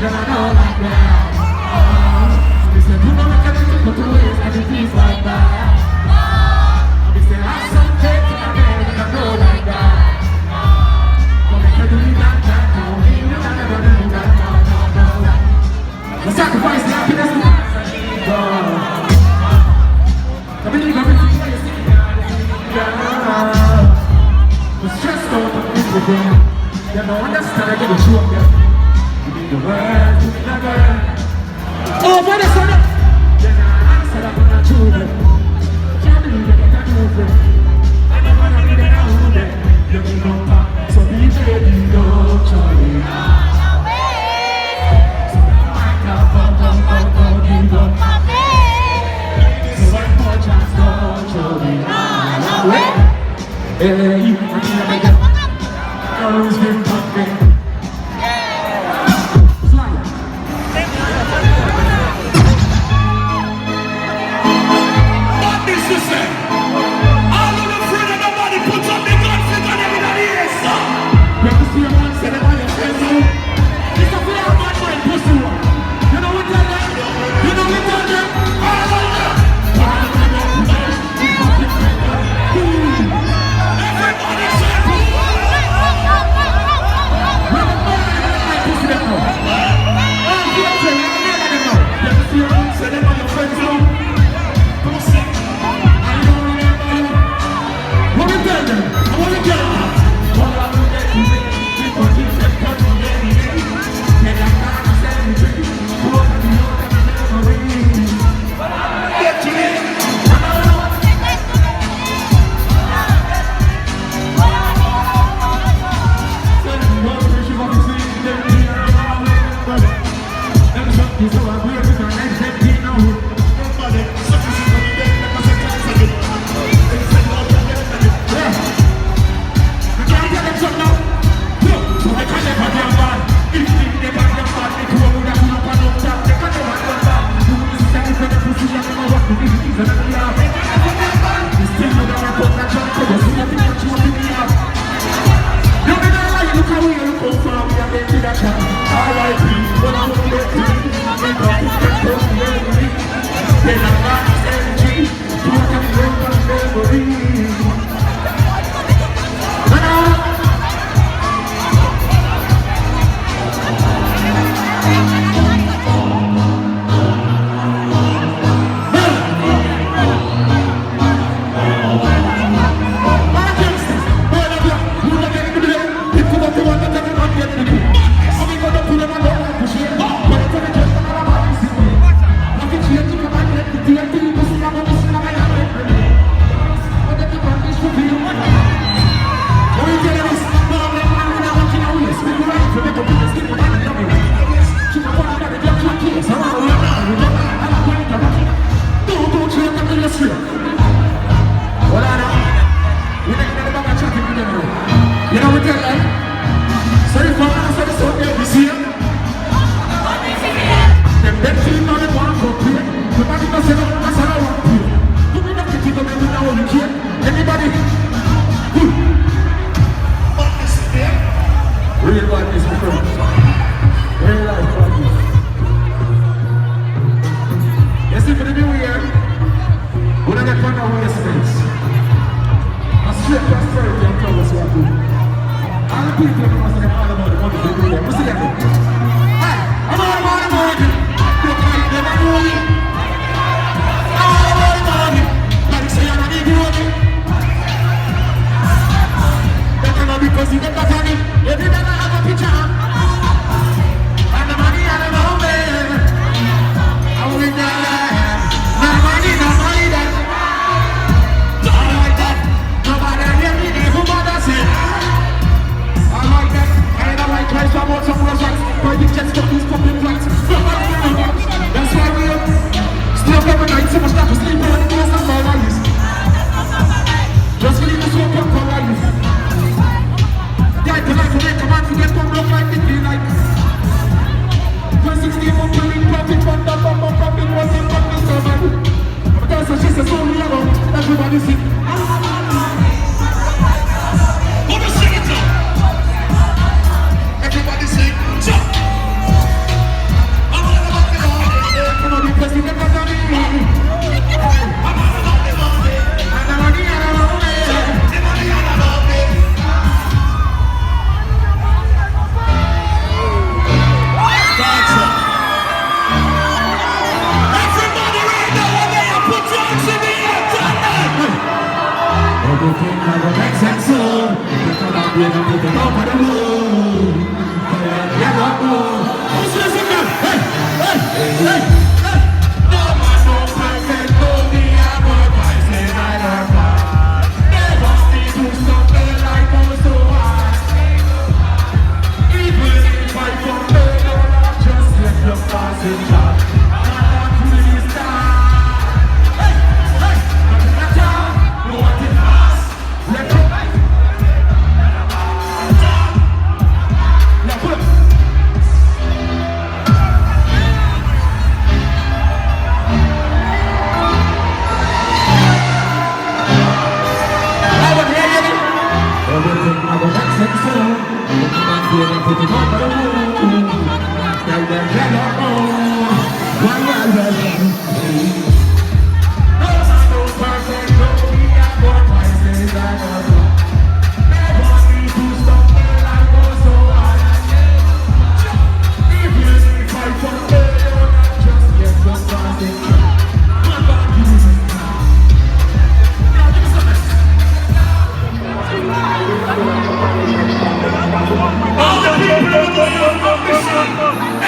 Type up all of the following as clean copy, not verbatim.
girl, I know like that. He said, you know what I do, but the ways I do things like that. He said, I'm so cake in my bed, and I know like that. But I can't do that, no, you never do that, no. Let's sacrifice the happiness to God. I believe everything that you see, yeah. The stress out of everything. You don't understand, I get the show up there. You need the world, you need the girl. Oh, for the son of then I answer that when I choose it. Can't believe you get a new friend. I don't wanna be there now, then. You need no pop, so be ready, don't try. So I can't give up. So one more chance, don't try. Hey, I can't make it. Always been pumping. What this to say? All of the friend and nobody puts up the gun for everybody else. You have to see a man say that on your face. It's a fair man for a pussy one. You know what tell them? You know what tell them? All of them. Everybody say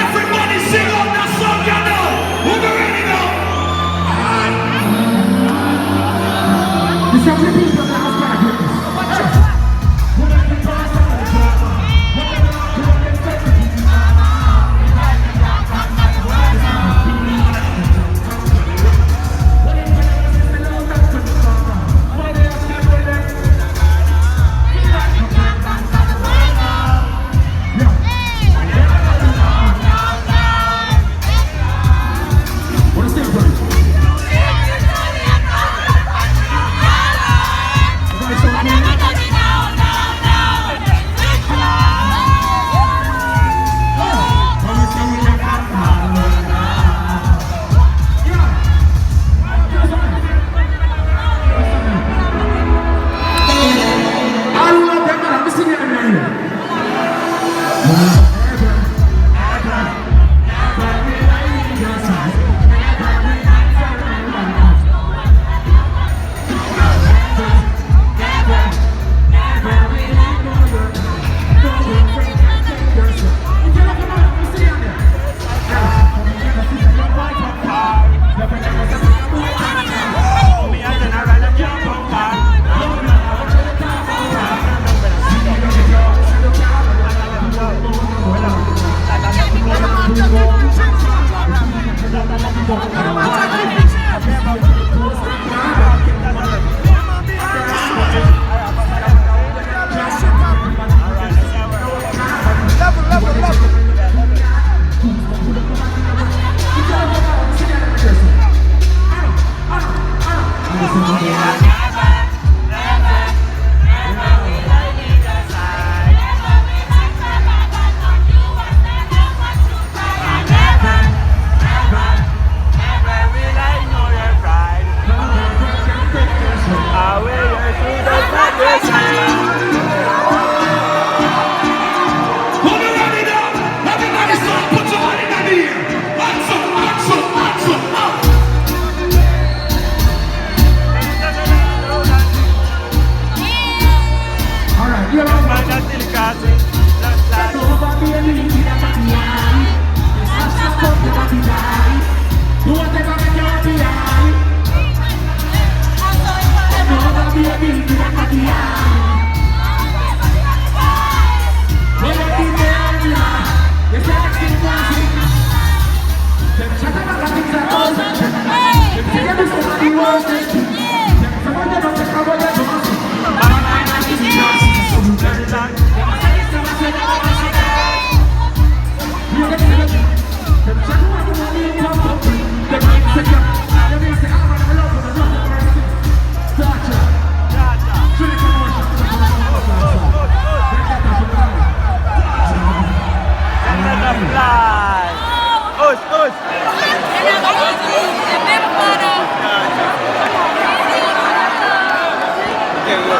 Everybody sing on that song, you know. Who be ready now?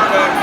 Okay,